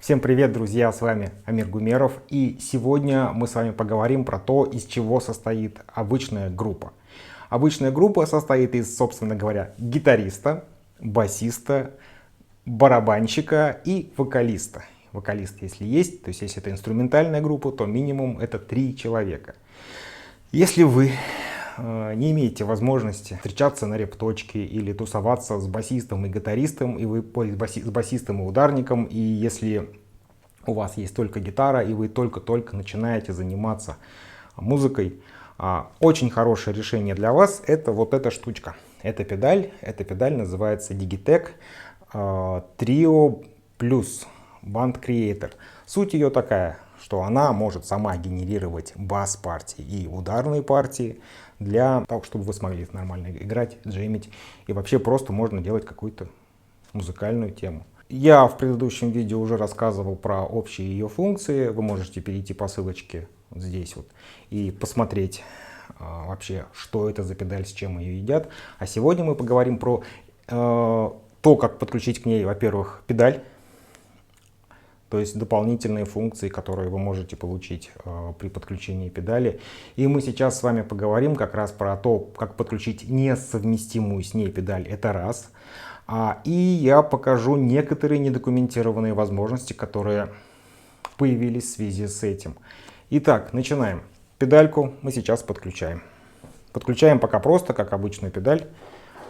Всем привет, друзья, с вами Амир Гумеров, и сегодня мы с вами поговорим про то, из чего состоит обычная группа. Обычная группа состоит из, собственно говоря, гитариста, басиста, барабанщика и вокалиста. Вокалист, если есть, то есть если это инструментальная группа, то минимум это 3 человека. Если вы не имеете возможности встречаться на репточке или тусоваться с басистом и гитаристом, и вы с басистом и ударником, и если у вас есть только гитара, и вы только-только начинаете заниматься музыкой, очень хорошее решение для вас это вот эта штучка. Эта педаль называется Digitech Trio Plus Band Creator. Суть ее такая, что она может сама генерировать бас-партии и ударные партии для того, чтобы вы смогли нормально играть, джемить, и вообще просто можно делать какую-то музыкальную тему. Я в предыдущем видео уже рассказывал про общие ее функции. Вы можете перейти по ссылочке вот здесь вот и посмотреть вообще, что это за педаль, с чем ее едят. А сегодня мы поговорим про то, как подключить к ней, во-первых, педаль, то есть дополнительные функции, которые вы можете получить при подключении педали. И мы сейчас с вами поговорим как раз про то, как подключить несовместимую с ней педаль. Это раз. И я покажу некоторые недокументированные возможности, которые появились в связи с этим. Итак, начинаем. Педальку мы сейчас подключаем. Подключаем пока просто, как обычную педаль.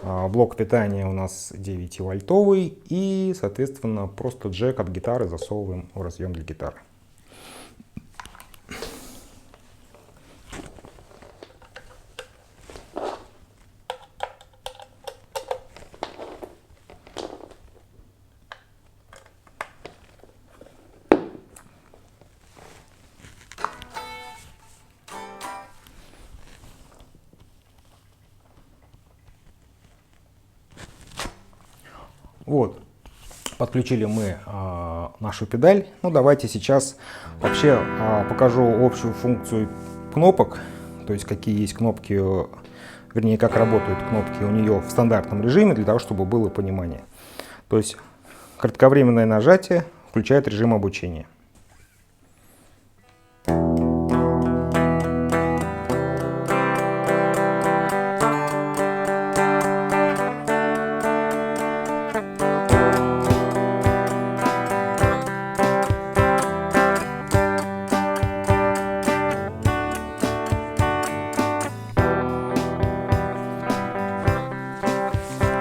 Блок питания у нас 9-вольтовый и, соответственно, просто джек от гитары засовываем в разъем для гитары. Вот, подключили мы нашу педаль. Ну, давайте сейчас вообще покажу общую функцию кнопок, то есть какие есть кнопки, вернее, как работают кнопки у нее в стандартном режиме, для того, чтобы было понимание. То есть кратковременное нажатие включает режим обучения.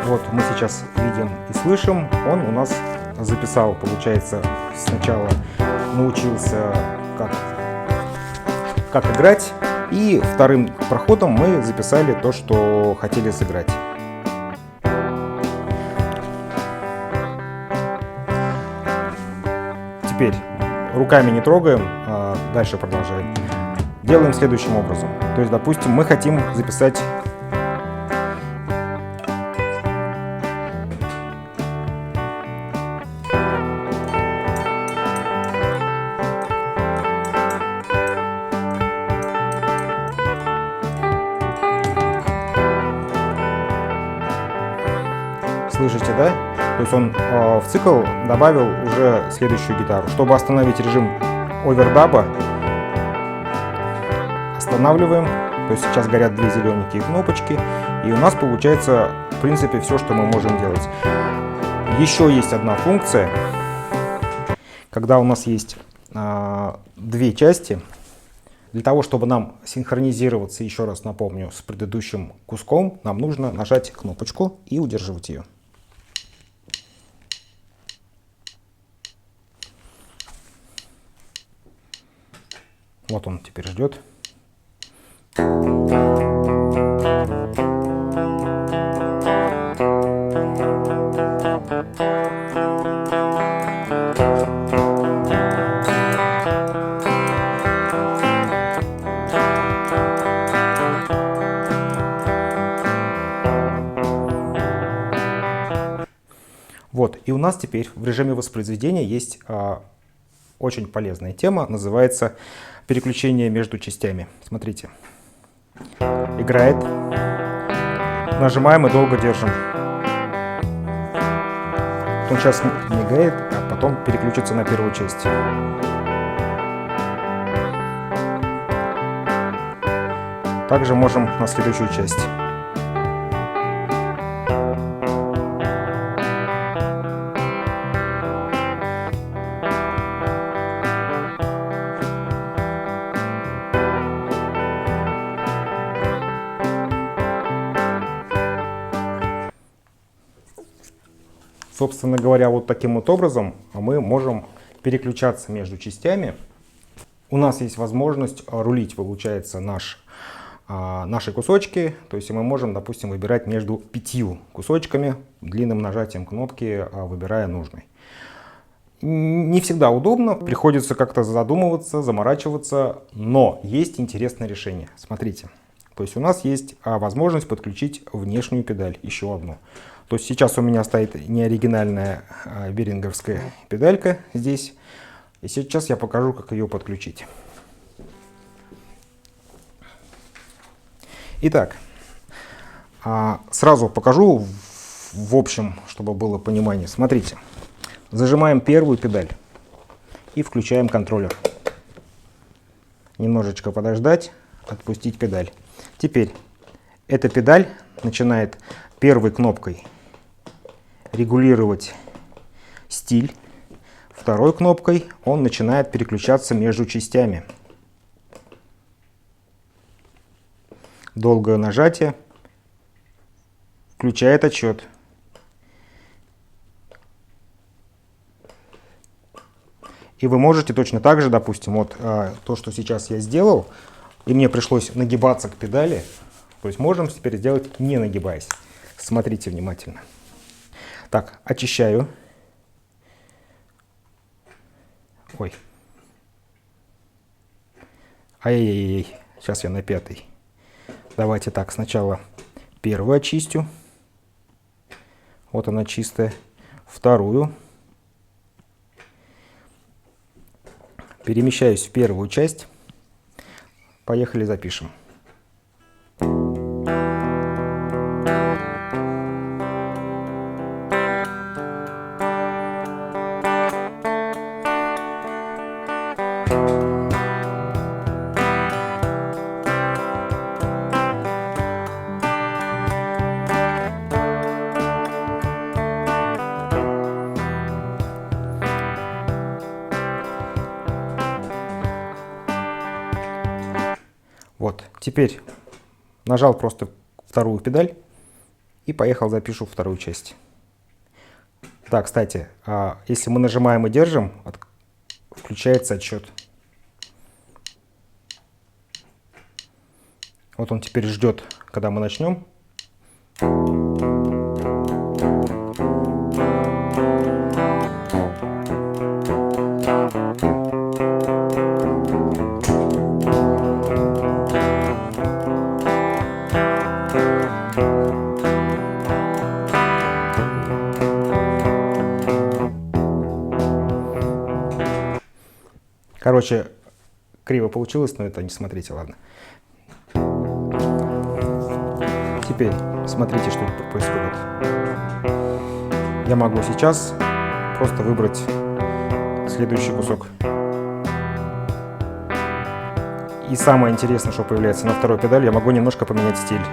Вот мы сейчас видим и слышим, он у нас записал, получается, сначала научился как играть, и вторым проходом мы записали то, что хотели сыграть. Теперь руками не трогаем, дальше продолжаем. Делаем следующим образом. То есть, допустим, мы хотим записать Слышите, да? То есть он в цикл добавил уже следующую гитару. Чтобы остановить режим овердаба, останавливаем. То есть сейчас горят 2 зелененькие кнопочки. И у нас получается, в принципе, все, что мы можем делать. Еще есть одна функция. Когда у нас есть 2 части, для того, чтобы нам синхронизироваться, еще раз напомню, с предыдущим куском, нам нужно нажать кнопочку и удерживать ее. Вот он теперь ждет. Вот, и у нас теперь в режиме воспроизведения есть очень полезная тема, называется переключение между частями. Смотрите, играет, нажимаем и долго держим. Он сейчас мигает, а потом переключиться на первую часть. Также можем на следующую часть. Собственно говоря, вот таким вот образом мы можем переключаться между частями. У нас есть возможность рулить, получается, наши кусочки. То есть мы можем, допустим, выбирать между 5 кусочками, длинным нажатием кнопки выбирая нужный. Не всегда удобно, приходится как-то задумываться, заморачиваться, но есть интересное решение. Смотрите, то есть у нас есть возможность подключить внешнюю педаль, еще одну. То есть сейчас у меня стоит неоригинальная беринговская педалька здесь. И сейчас я покажу, как ее подключить. Итак, сразу покажу в общем, чтобы было понимание. Смотрите, зажимаем первую педаль и включаем контроллер. Немножечко подождать, отпустить педаль. Теперь эта педаль начинает первой кнопкой регулировать стиль, второй кнопкой он начинает переключаться между частями. Долгое нажатие включает отсчет. И вы можете точно так же, допустим, вот то, что сейчас я сделал, и мне пришлось нагибаться к педали, то есть можем теперь сделать не нагибаясь. Смотрите внимательно. Так, очищаю. Ой. Ай-яй-яй, сейчас я на 5-й. Давайте так, сначала первую очистю. Вот она чистая. Вторую. Перемещаюсь в первую часть. Поехали, запишем. Вот, теперь нажал просто вторую педаль и поехал, запишу вторую часть. Да, кстати, если мы нажимаем и держим, включается отсчет. Вот он теперь ждет, когда мы начнем. Короче, криво получилось, но это не смотрите, ладно. Теперь смотрите, что происходит. Я могу сейчас просто выбрать следующий кусок. И самое интересное, что появляется на второй педали, я могу немножко поменять стиль.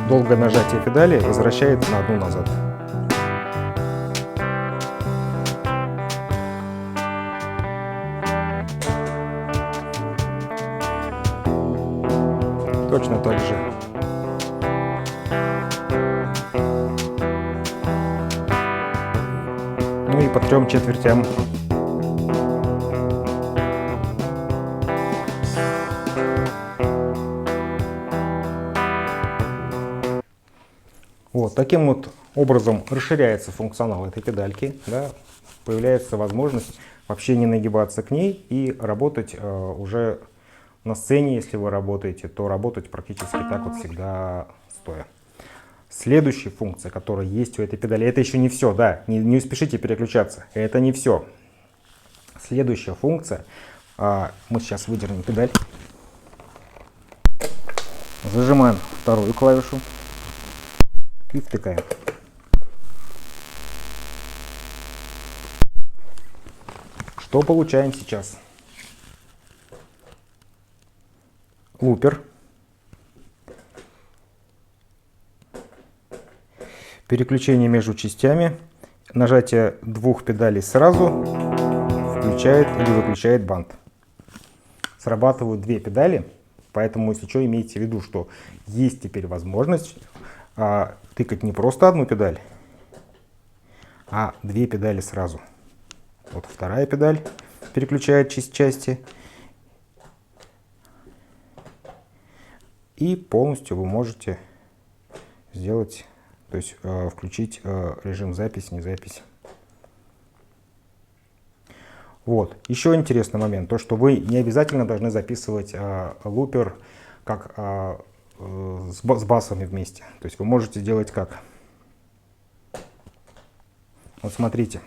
Долгое нажатие педали возвращает на одну назад. Точно так же. Ну и по 3 четвертям. Вот таким вот образом расширяется функционал этой педальки, да, появляется возможность вообще не нагибаться к ней и работать уже на сцене, если вы работаете, то работать практически так вот всегда стоя. Следующая функция, которая есть у этой педали, это еще не все, да, не спешите переключаться, это не все. Следующая функция, мы сейчас выдернем педаль, зажимаем вторую клавишу и втыкаем. Что получаем сейчас? Лупер. Переключение между частями. Нажатие двух педалей сразу включает или выключает бант. Срабатывают две педали, поэтому, если что, имейте в виду, что есть теперь возможность тыкать не просто одну педаль, а две педали сразу. Вот вторая педаль переключает части. И полностью вы можете сделать, то есть включить режим запись, не запись. Вот. Еще интересный момент, то что вы не обязательно должны записывать лупер как с басами вместе. То есть вы можете делать как? Вот смотрите.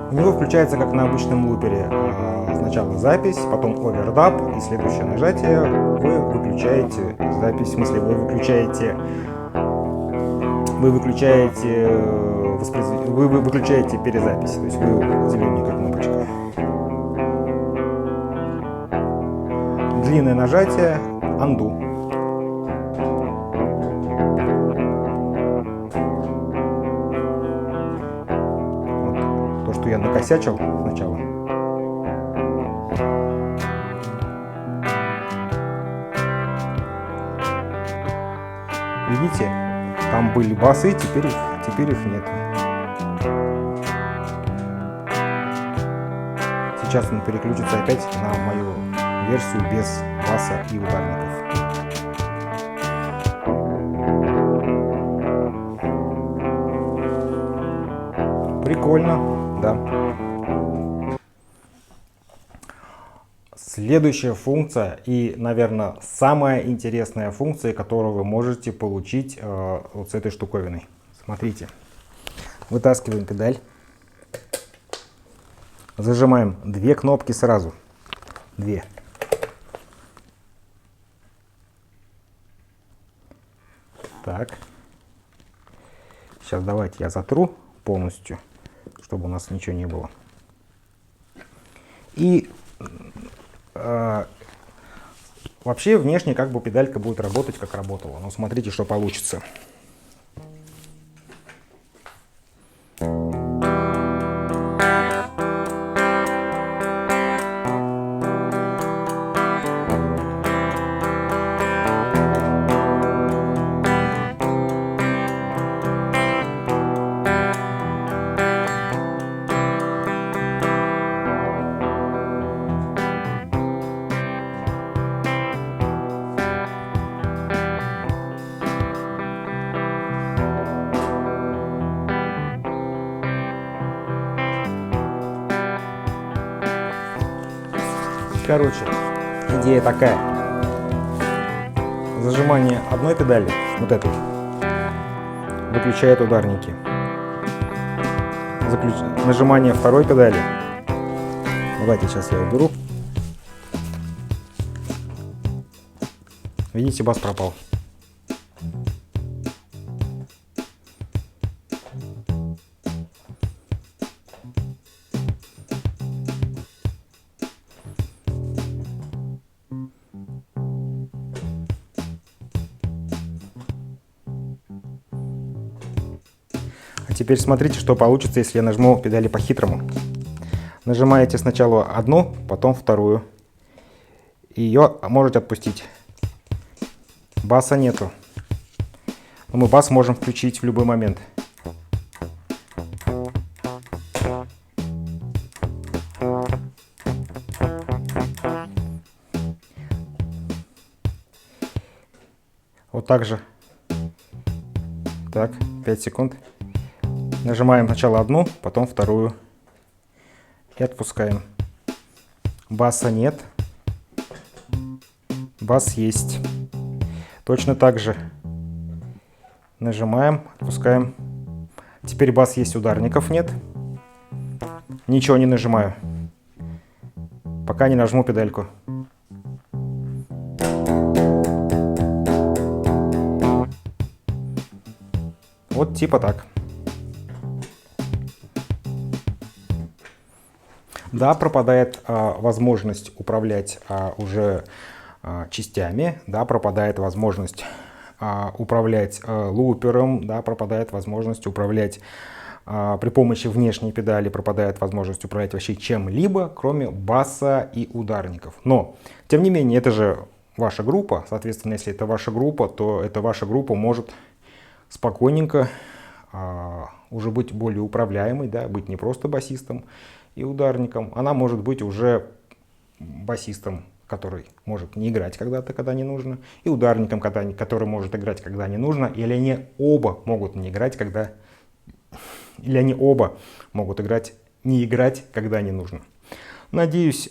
У него включается, как на обычном лупере, сначала запись, потом овердаб, и следующее нажатие вы выключаете запись, в смысле вы выключаете перезапись, то есть вы зелененькая кнопочка. Длинное нажатие undo. То, что я накосячил сначала. Видите, там были басы, теперь их нет. Сейчас он переключится опять на мою версию без баса и ударников. Прикольно, да. Следующая функция и, наверное, самая интересная функция, которую вы можете получить вот с этой штуковиной. Смотрите, вытаскиваем педаль, зажимаем две кнопки сразу, две. Так, сейчас давайте я затру полностью, чтобы у нас ничего не было. И вообще внешне как бы педалька будет работать, как работала. Но смотрите, что получится. Короче, идея такая. Зажимание одной педали, вот этой, выключает ударники. Нажимание второй педали. Давайте сейчас я уберу. Видите, бас пропал. Теперь смотрите, что получится, если я нажму педали по-хитрому. Нажимаете сначала одну, потом вторую. Ее можете отпустить. Баса нету. Но мы бас можем включить в любой момент. так же. Так, 5 секунд. Нажимаем сначала одну, потом вторую. И отпускаем. Баса нет. Бас есть. Точно так же. Нажимаем, отпускаем. Теперь бас есть, ударников нет. Ничего не нажимаю, пока не нажму педальку. Вот типа так. Да, пропадает возможность управлять уже частями, да, пропадает возможность управлять лупером, да, пропадает возможность управлять при помощи внешней педали, пропадает возможность управлять вообще чем-либо, кроме баса и ударников. Но, тем не менее, это же ваша группа, соответственно, если это ваша группа, то эта ваша группа может спокойненько уже быть более управляемой, да, быть не просто басистом и ударником, она может быть уже басистом, который может не играть когда-то, когда не нужно, и ударником, который может играть, когда не нужно, или они оба могут не играть, или они оба могут не играть, когда не нужно. Надеюсь,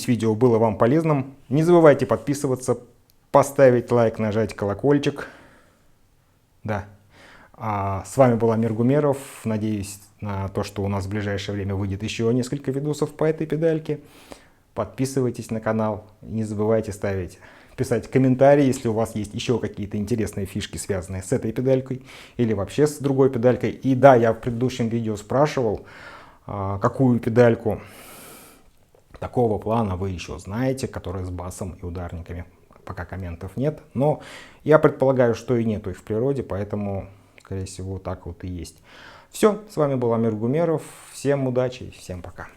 видео было вам полезным. Не забывайте подписываться, поставить лайк, нажать колокольчик. Да. С вами был Амир Гумеров. Надеюсь на то, что у нас в ближайшее время выйдет еще несколько видосов по этой педальке. Подписывайтесь на канал. Не забывайте писать комментарии, если у вас есть еще какие-то интересные фишки, связанные с этой педалькой или вообще с другой педалькой. И да, я в предыдущем видео спрашивал, какую педальку такого плана вы еще знаете, которая с басом и ударниками. Пока комментов нет, но я предполагаю, что и нету их в природе, поэтому, скорее всего, так вот и есть. Все, с вами был Амир Гумеров. Всем удачи, всем пока.